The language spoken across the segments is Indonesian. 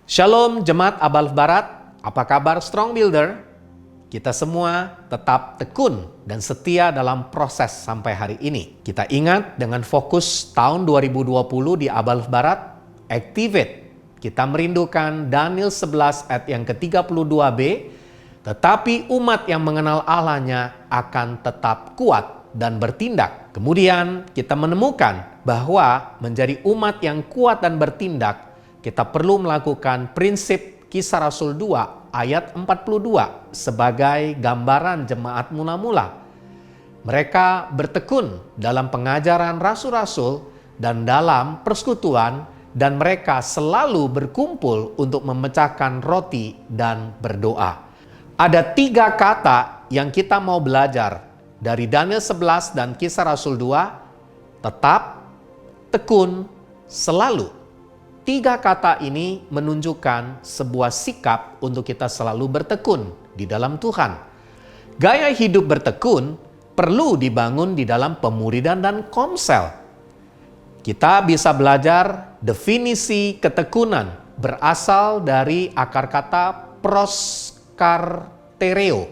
Shalom Jemaat Abalf Barat, apa kabar Strong Builder? Kita semua tetap tekun dan setia dalam proses sampai hari ini. Kita ingat dengan fokus tahun 2020 di Abalf Barat, Activate. Kita merindukan Daniel 11 ayat yang ke-32b, tetapi umat yang mengenal Allahnya akan tetap kuat dan bertindak. Kemudian kita menemukan bahwa menjadi umat yang kuat dan bertindak, kita perlu melakukan prinsip Kisah Rasul 2 ayat 42 sebagai gambaran jemaat mula-mula. Mereka bertekun dalam pengajaran rasul-rasul dan dalam persekutuan, dan mereka selalu berkumpul untuk memecahkan roti dan berdoa. Ada 3 kata yang kita mau belajar dari Daniel 11 dan Kisah Rasul 2, tetap, tekun, selalu. 3 kata ini menunjukkan sebuah sikap untuk kita selalu bertekun di dalam Tuhan. Gaya hidup bertekun perlu dibangun di dalam pemuridan dan komsel. Kita bisa belajar definisi ketekunan berasal dari akar kata proskartereo,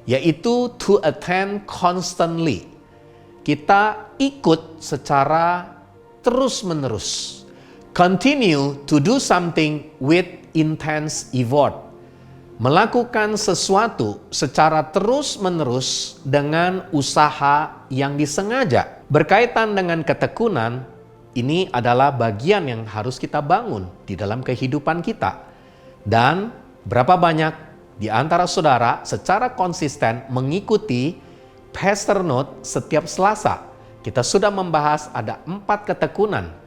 yaitu to attend constantly. Kita ikut secara terus-menerus. Continue to do something with intense effort. Melakukan sesuatu secara terus-menerus dengan usaha yang disengaja. Berkaitan dengan ketekunan, ini adalah bagian yang harus kita bangun di dalam kehidupan kita. Dan berapa banyak di antara saudara secara konsisten mengikuti Pastor Note setiap Selasa? Kita sudah membahas ada 4 ketekunan.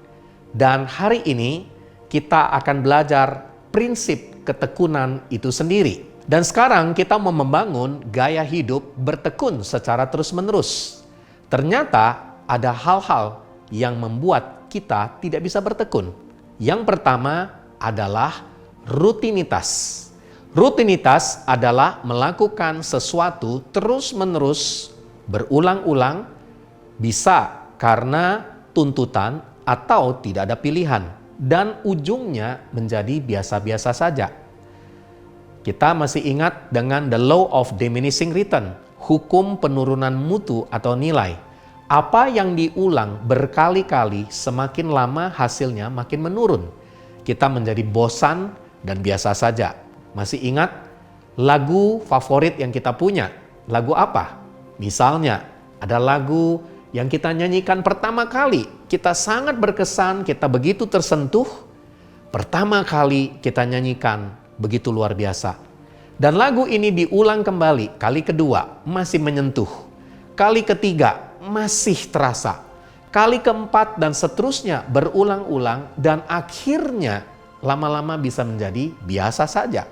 Dan hari ini kita akan belajar prinsip ketekunan itu sendiri. Dan sekarang kita mau membangun gaya hidup bertekun secara terus-menerus. Ternyata ada hal-hal yang membuat kita tidak bisa bertekun. Yang pertama adalah rutinitas. Rutinitas adalah melakukan sesuatu terus-menerus, berulang-ulang, bisa karena tuntutan atau tidak ada pilihan, dan ujungnya menjadi biasa-biasa saja. Kita masih ingat dengan the law of diminishing return, hukum penurunan mutu atau nilai. Apa yang diulang berkali-kali, semakin lama hasilnya makin menurun. Kita menjadi bosan dan biasa saja. Masih ingat lagu favorit yang kita punya? Lagu apa? Misalnya, ada lagu yang kita nyanyikan pertama kali, kita sangat berkesan, kita begitu tersentuh. Pertama kali kita nyanyikan, begitu luar biasa. Dan lagu ini diulang kembali, kali kedua masih menyentuh. Kali ketiga masih terasa. Kali keempat dan seterusnya berulang-ulang, dan akhirnya lama-lama bisa menjadi biasa saja.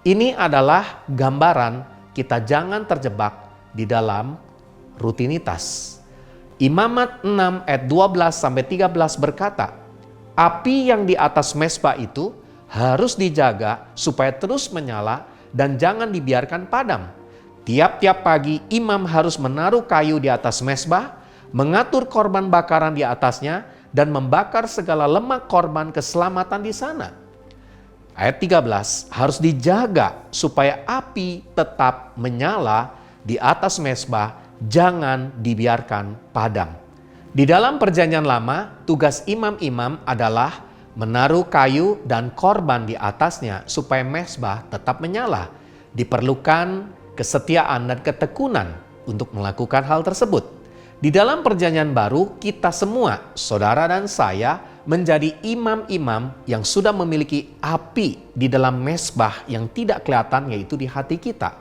Ini adalah gambaran kita jangan terjebak di dalam rutinitas. Imamat 6 ayat 12-13 berkata, api yang di atas mezbah itu harus dijaga supaya terus menyala dan jangan dibiarkan padam. Tiap-tiap pagi imam harus menaruh kayu di atas mezbah, mengatur korban bakaran di atasnya, dan membakar segala lemak korban keselamatan di sana. Ayat 13, harus dijaga supaya api tetap menyala di atas mezbah, jangan dibiarkan padam. Di dalam Perjanjian Lama, tugas imam-imam adalah menaruh kayu dan korban di atasnya supaya mezbah tetap menyala. Diperlukan kesetiaan dan ketekunan untuk melakukan hal tersebut. Di dalam Perjanjian Baru, kita semua, saudara dan saya, menjadi imam-imam yang sudah memiliki api di dalam mezbah yang tidak kelihatan, yaitu di hati kita.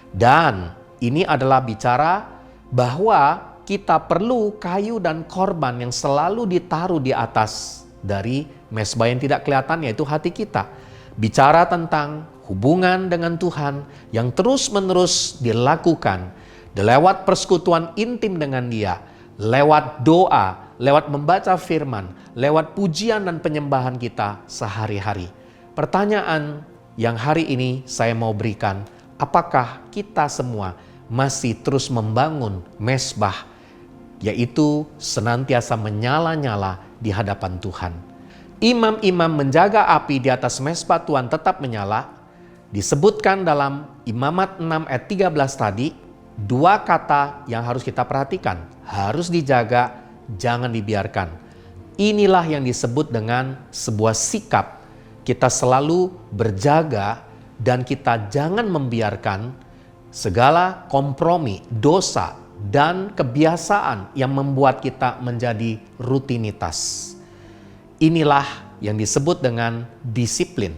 Dan ini adalah bicara bahwa kita perlu kayu dan korban yang selalu ditaruh di atas dari mezbah yang tidak kelihatan, yaitu hati kita. Bicara tentang hubungan dengan Tuhan yang terus-menerus dilakukan lewat persekutuan intim dengan Dia, lewat doa, lewat membaca firman, lewat pujian dan penyembahan kita sehari-hari. Pertanyaan yang hari ini saya mau berikan, apakah kita semua masih terus membangun mezbah, yaitu senantiasa menyala-nyala di hadapan Tuhan? imam-imam menjaga api di atas mezbah Tuhan tetap menyala, disebutkan dalam Imamat 6 ayat 13 tadi, dua kata yang harus kita perhatikan, harus dijaga, jangan dibiarkan. Inilah yang disebut dengan sebuah sikap. Kita selalu berjaga dan kita jangan membiarkan segala kompromi, dosa, dan kebiasaan yang membuat kita menjadi rutinitas. Inilah yang disebut dengan disiplin.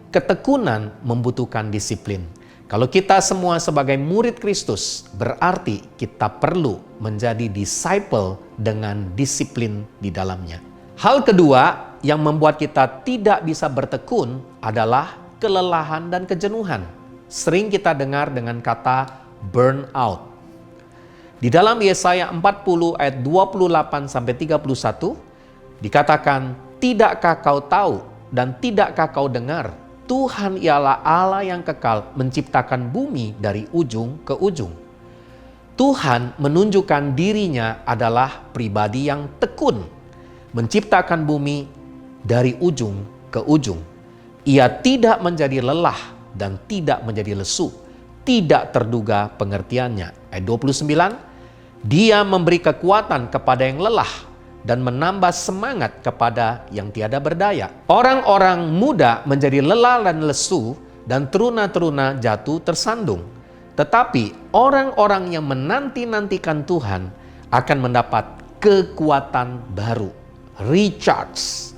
Ketekunan membutuhkan disiplin. Kalau kita semua sebagai murid Kristus, berarti kita perlu menjadi disciple dengan disiplin di dalamnya. Hal kedua yang membuat kita tidak bisa bertekun adalah kelelahan dan kejenuhan. Sering kita dengar dengan kata burnout. Di dalam Yesaya 40 ayat 28-31 dikatakan, "Tidakkah kau tahu dan tidakkah kau dengar? Tuhan ialah Allah yang kekal menciptakan bumi dari ujung ke ujung." Tuhan menunjukkan dirinya adalah pribadi yang tekun, menciptakan bumi dari ujung ke ujung. Ia tidak menjadi lelah dan tidak menjadi lesu, tidak terduga pengertiannya. Ayat 29, "Dia memberi kekuatan kepada yang lelah dan menambah semangat kepada yang tiada berdaya." Orang-orang muda menjadi lelah dan lesu, dan teruna-teruna jatuh tersandung. Tetapi orang-orang yang menanti-nantikan Tuhan akan mendapat kekuatan baru. Recharge.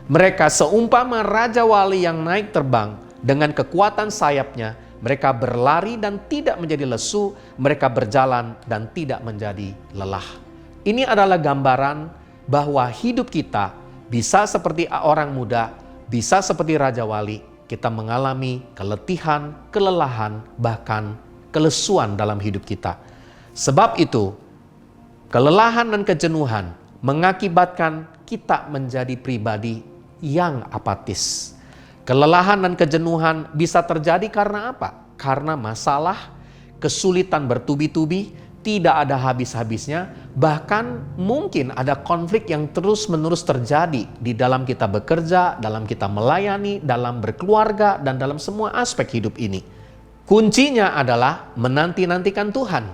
Mereka seumpama Raja Wali yang naik terbang dengan kekuatan sayapnya. Mereka berlari dan tidak menjadi lesu. Mereka berjalan dan tidak menjadi lelah. Ini adalah gambaran bahwa hidup kita bisa seperti orang muda, bisa seperti Raja Wali. Kita mengalami keletihan, kelelahan, bahkan kelesuan dalam hidup kita. Sebab itu, kelelahan dan kejenuhan mengakibatkan kita menjadi pribadi yang apatis. Kelelahan dan kejenuhan bisa terjadi karena apa? Karena masalah, kesulitan bertubi-tubi, tidak ada habis-habisnya, bahkan mungkin ada konflik yang terus-menerus terjadi di dalam kita bekerja, dalam kita melayani, dalam berkeluarga, dan dalam semua aspek hidup ini. Kuncinya adalah menanti-nantikan Tuhan.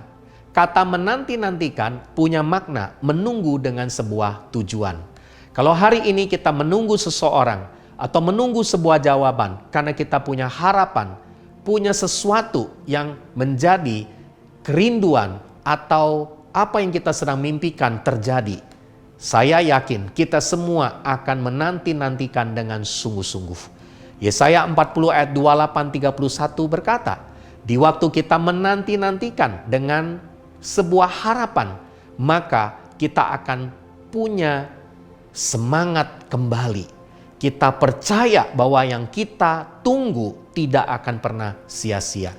Kata menanti-nantikan punya makna menunggu dengan sebuah tujuan. Kalau hari ini kita menunggu seseorang atau menunggu sebuah jawaban karena kita punya harapan, punya sesuatu yang menjadi kerinduan atau apa yang kita sedang mimpikan terjadi, saya yakin kita semua akan menanti-nantikan dengan sungguh-sungguh. Yesaya 40 ayat 28-31 berkata, di waktu kita menanti-nantikan dengan sebuah harapan, maka kita akan punya semangat kembali. Kita percaya bahwa yang kita tunggu tidak akan pernah sia-sia.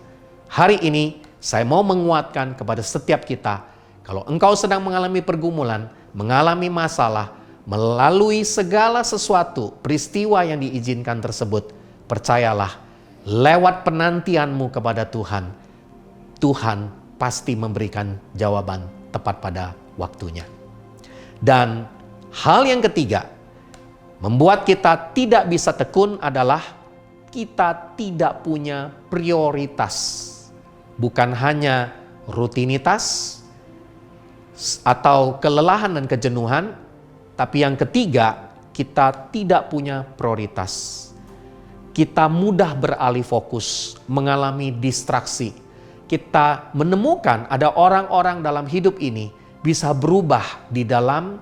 Hari ini saya mau menguatkan kepada setiap kita, kalau engkau sedang mengalami pergumulan, mengalami masalah, melalui segala sesuatu, peristiwa yang diizinkan tersebut, percayalah, lewat penantianmu kepada Tuhan, Tuhan pasti memberikan jawaban tepat pada waktunya. Dan hal yang ketiga, membuat kita tidak bisa tekun adalah kita tidak punya prioritas. Bukan hanya rutinitas atau kelelahan dan kejenuhan, tapi yang ketiga, kita tidak punya prioritas. Kita mudah beralih fokus, mengalami distraksi. Kita menemukan ada orang-orang dalam hidup ini bisa berubah di dalam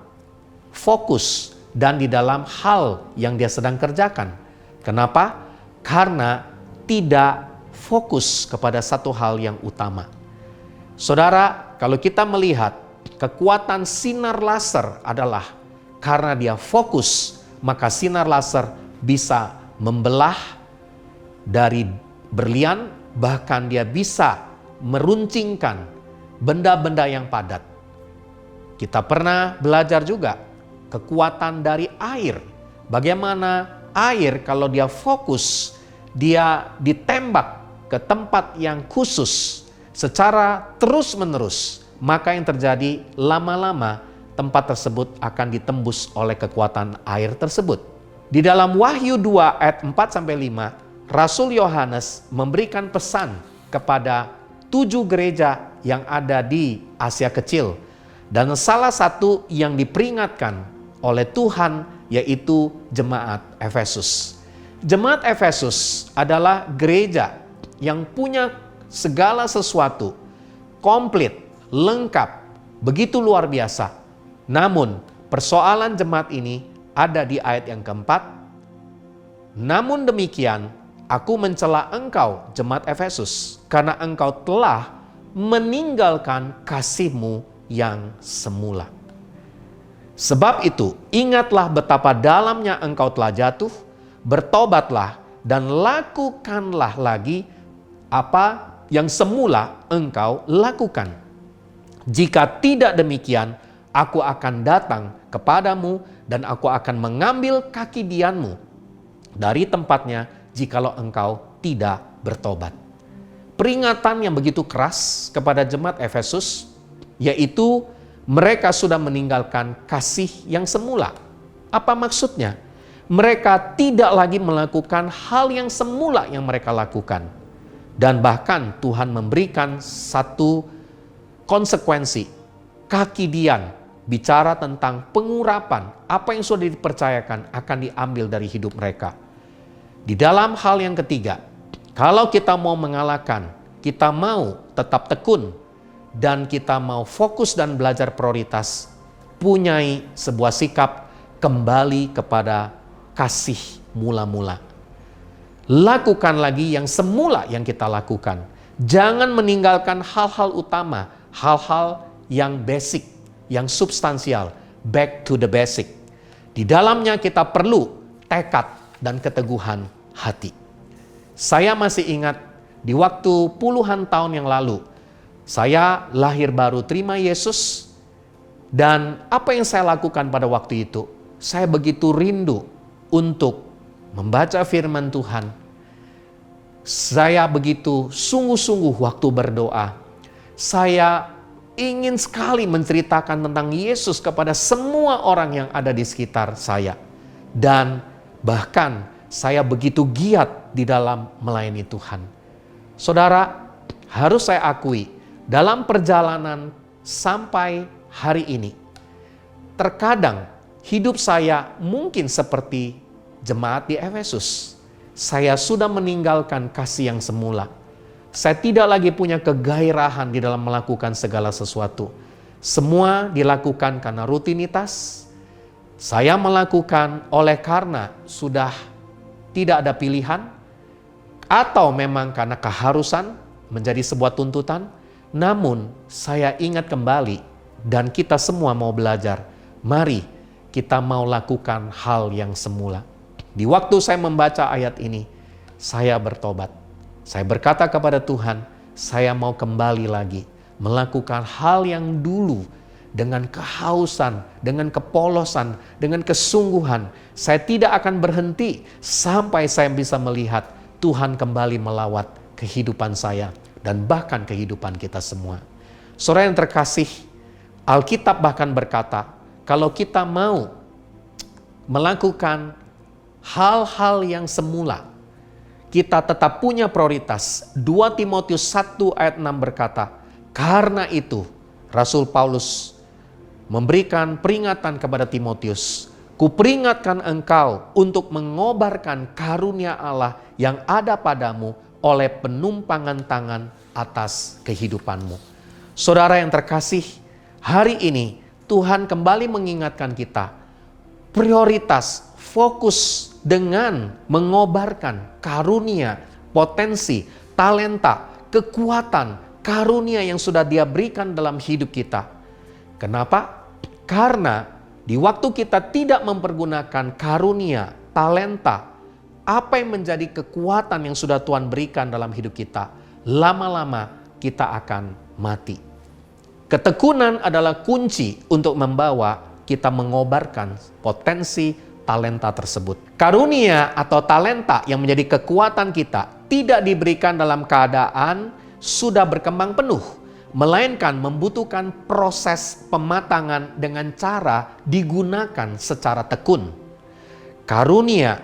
fokus dan di dalam hal yang dia sedang kerjakan. Kenapa? Karena tidak fokus kepada satu hal yang utama. Saudara, kalau kita melihat kekuatan sinar laser adalah karena dia fokus, maka sinar laser bisa membelah dari berlian, bahkan dia bisa meruncingkan benda-benda yang padat. Kita pernah belajar juga kekuatan dari air. Bagaimana air kalau dia fokus, dia ditembak ke tempat yang khusus secara terus-menerus, maka yang terjadi lama-lama tempat tersebut akan ditembus oleh kekuatan air tersebut. Di dalam Wahyu 2 ayat 4-5, Rasul Yohanes memberikan pesan kepada 7 gereja yang ada di Asia Kecil. Dan salah satu yang diperingatkan oleh Tuhan yaitu Jemaat Efesus. Jemaat Efesus adalah gereja yang punya segala sesuatu, komplit, lengkap, begitu luar biasa. Namun persoalan jemaat ini ada di ayat yang keempat. Namun demikian, aku mencela engkau, jemaat Efesus, karena engkau telah meninggalkan kasihmu yang semula. Sebab itu, ingatlah betapa dalamnya engkau telah jatuh, bertobatlah dan lakukanlah lagi apa yang semula engkau lakukan. Jika tidak demikian, aku akan datang kepadamu dan aku akan mengambil kaki dianmu dari tempatnya jikalau engkau tidak bertobat. Peringatan yang begitu keras kepada jemaat Efesus, yaitu mereka sudah meninggalkan kasih yang semula. Apa maksudnya? Mereka tidak lagi melakukan hal yang semula yang mereka lakukan. Dan bahkan Tuhan memberikan satu konsekuensi. Kaki dian bicara tentang pengurapan. Apa yang sudah dipercayakan akan diambil dari hidup mereka. Di dalam hal yang ketiga, kalau kita mau mengalahkan, kita mau tetap tekun, dan kita mau fokus dan belajar prioritas, punyai sebuah sikap kembali kepada kasih mula-mula. Lakukan lagi yang semula yang kita lakukan. Jangan meninggalkan hal-hal utama, hal-hal yang basic, yang substansial. Back to the basic. Di dalamnya kita perlu tekad dan keteguhan hati. Saya masih ingat di waktu puluhan tahun yang lalu, saya lahir baru terima Yesus, dan apa yang saya lakukan pada waktu itu, saya begitu rindu untuk membaca firman Tuhan. Saya begitu sungguh-sungguh waktu berdoa. Saya ingin sekali menceritakan tentang Yesus kepada semua orang yang ada di sekitar saya. Dan bahkan saya begitu giat di dalam melayani Tuhan. Saudara, harus saya akui, dalam perjalanan sampai hari ini, terkadang hidup saya mungkin seperti jemaat di Efesus. Saya sudah meninggalkan kasih yang semula. Saya tidak lagi punya kegairahan di dalam melakukan segala sesuatu. Semua dilakukan karena rutinitas. Saya melakukan oleh karena sudah tidak ada pilihan, atau memang karena keharusan menjadi sebuah tuntutan. Namun saya ingat kembali, dan kita semua mau belajar. Mari kita mau lakukan hal yang semula. Di waktu saya membaca ayat ini, saya bertobat. Saya berkata kepada Tuhan, saya mau kembali lagi melakukan hal yang dulu dengan kehausan, dengan kepolosan, dengan kesungguhan. Saya tidak akan berhenti sampai saya bisa melihat Tuhan kembali melawat kehidupan saya dan bahkan kehidupan kita semua. Saudara yang terkasih, Alkitab bahkan berkata, kalau kita mau melakukan hal-hal yang semula, kita tetap punya prioritas. 2 Timotius 1 ayat 6 berkata, karena itu Rasul Paulus memberikan peringatan kepada Timotius, kuperingatkan engkau untuk mengobarkan karunia Allah yang ada padamu oleh penumpangan tangan atas kehidupanmu. Saudara yang terkasih, hari ini Tuhan kembali mengingatkan kita, prioritas, fokus dengan mengobarkan karunia, potensi, talenta, kekuatan, karunia yang sudah Dia berikan dalam hidup kita. Kenapa? Karena di waktu kita tidak mempergunakan karunia, talenta, apa yang menjadi kekuatan yang sudah Tuhan berikan dalam hidup kita, lama-lama kita akan mati. Ketekunan adalah kunci untuk membawa kita mengobarkan potensi talenta tersebut. Karunia atau talenta yang menjadi kekuatan kita tidak diberikan dalam keadaan sudah berkembang penuh, melainkan membutuhkan proses pematangan dengan cara digunakan secara tekun. Karunia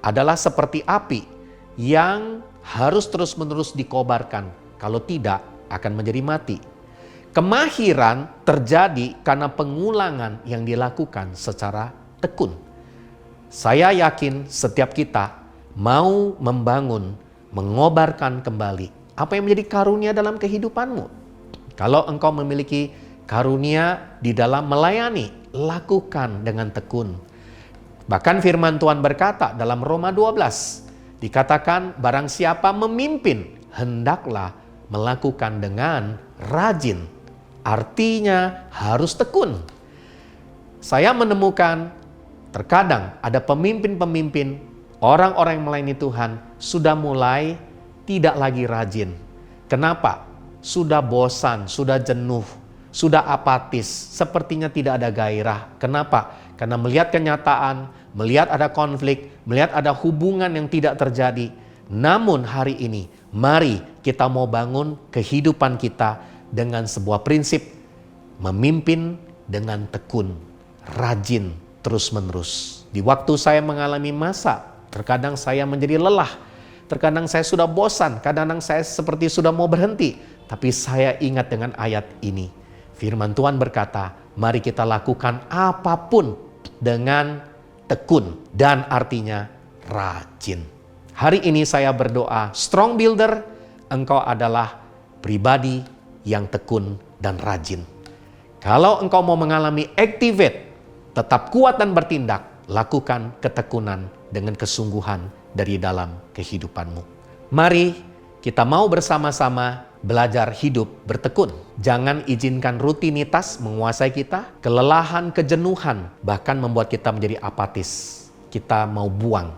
adalah seperti api yang harus terus-menerus dikobarkan. Kalau tidak, akan menjadi mati. Kemahiran terjadi karena pengulangan yang dilakukan secara tekun. Saya yakin setiap kita mau membangun, mengobarkan kembali apa yang menjadi karunia dalam kehidupanmu. Kalau engkau memiliki karunia di dalam melayani, lakukan dengan tekun. Bahkan firman Tuhan berkata dalam Roma 12, dikatakan barang siapa memimpin, hendaklah melakukan dengan rajin. Artinya harus tekun. Saya menemukan terkadang ada pemimpin-pemimpin, orang-orang yang melayani Tuhan sudah mulai tidak lagi rajin. Kenapa? Sudah bosan, sudah jenuh, sudah apatis, sepertinya tidak ada gairah. Kenapa? Karena melihat kenyataan, melihat ada konflik, melihat ada hubungan yang tidak terjadi. Namun hari ini, mari kita mau bangun kehidupan kita dengan sebuah prinsip memimpin dengan tekun, rajin, terus-menerus. Di waktu saya mengalami masa, terkadang saya menjadi lelah, terkadang saya sudah bosan, kadang-kadang saya seperti sudah mau berhenti. Tapi saya ingat dengan ayat ini. Firman Tuhan berkata, mari kita lakukan apapun dengan tekun dan artinya rajin. Hari ini saya berdoa, strong builder, engkau adalah pribadi yang tekun dan rajin. Kalau engkau mau mengalami activate, tetap kuat dan bertindak, lakukan ketekunan dengan kesungguhan dari dalam kehidupanmu. Mari kita mau bersama-sama belajar hidup bertekun. Jangan izinkan rutinitas menguasai kita, kelelahan, kejenuhan, bahkan membuat kita menjadi apatis. Kita mau buang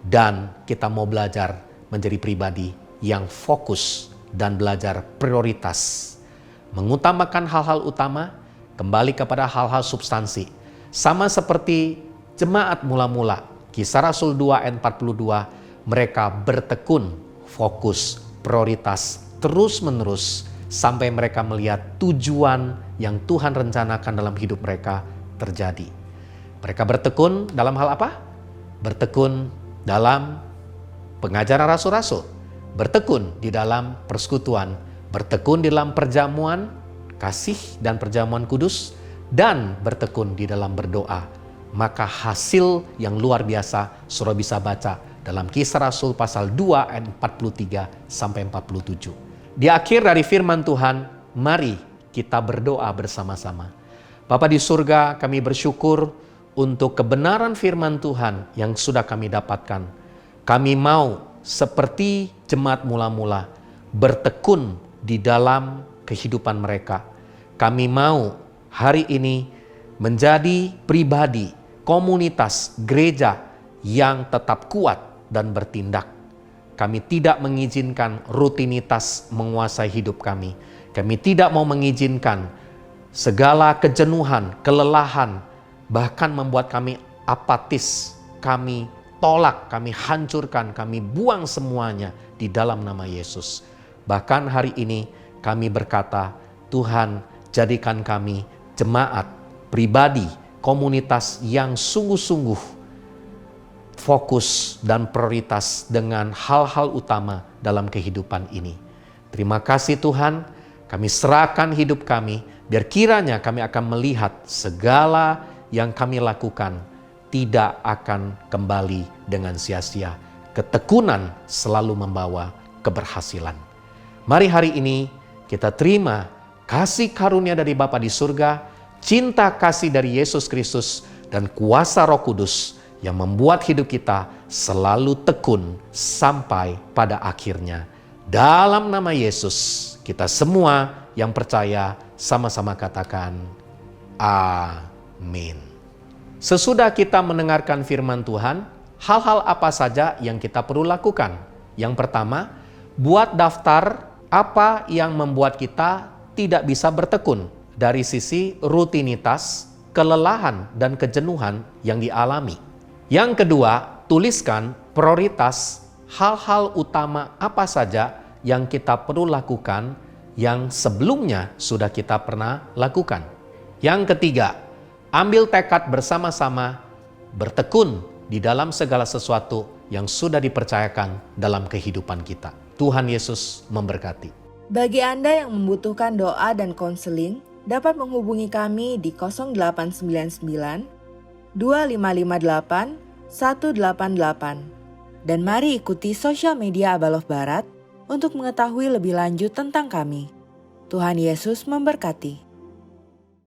dan kita mau belajar menjadi pribadi yang fokus dan belajar prioritas. Mengutamakan hal-hal utama, kembali kepada hal-hal substansi. Sama seperti jemaat mula-mula, Kisah Rasul 2 ayat 42, mereka bertekun, fokus, prioritas, terus-menerus, sampai mereka melihat tujuan yang Tuhan rencanakan dalam hidup mereka terjadi. Mereka bertekun dalam hal apa? Bertekun dalam pengajaran rasul-rasul, bertekun di dalam persekutuan, bertekun di dalam perjamuan kasih dan perjamuan kudus, dan bertekun di dalam berdoa. Maka hasil yang luar biasa saudara bisa baca dalam Kisah Rasul pasal 2 ayat 43 sampai 47. Di akhir dari firman Tuhan, mari kita berdoa bersama-sama. Bapa di surga, kami bersyukur untuk kebenaran firman Tuhan yang sudah kami dapatkan. Kami mau seperti jemaat mula-mula bertekun di dalam kehidupan mereka. Kami mau hari ini menjadi pribadi, komunitas, gereja yang tetap kuat dan bertindak. Kami tidak mengizinkan rutinitas menguasai hidup kami. Kami tidak mau mengizinkan segala kejenuhan, kelelahan, bahkan membuat kami apatis. Kami tolak, kami hancurkan, kami buang semuanya di dalam nama Yesus. Bahkan hari ini kami berkata, Tuhan jadikan kami jemaat, pribadi, komunitas yang sungguh-sungguh fokus dan prioritas dengan hal-hal utama dalam kehidupan ini. Terima kasih Tuhan, kami serahkan hidup kami, biar kiranya kami akan melihat segala yang kami lakukan tidak akan kembali dengan sia-sia. Ketekunan selalu membawa keberhasilan. Mari hari ini kita terima kasih karunia dari Bapa di surga, cinta kasih dari Yesus Kristus, dan kuasa Roh Kudus yang membuat hidup kita selalu tekun sampai pada akhirnya. Dalam nama Yesus, kita semua yang percaya sama-sama katakan, amin. Sesudah kita mendengarkan firman Tuhan, hal-hal apa saja yang kita perlu lakukan? Yang pertama, buat daftar apa yang membuat kita tidak bisa bertekun dari sisi rutinitas, kelelahan, dan kejenuhan yang dialami. Yang kedua, tuliskan prioritas hal-hal utama apa saja yang kita perlu lakukan yang sebelumnya sudah kita pernah lakukan. Yang ketiga, ambil tekad bersama-sama bertekun di dalam segala sesuatu yang sudah dipercayakan dalam kehidupan kita. Tuhan Yesus memberkati. Bagi Anda yang membutuhkan doa dan konseling, dapat menghubungi kami di 0899 2558 188. Dan mari ikuti sosial media Abalov Barat untuk mengetahui lebih lanjut tentang kami. Tuhan Yesus memberkati.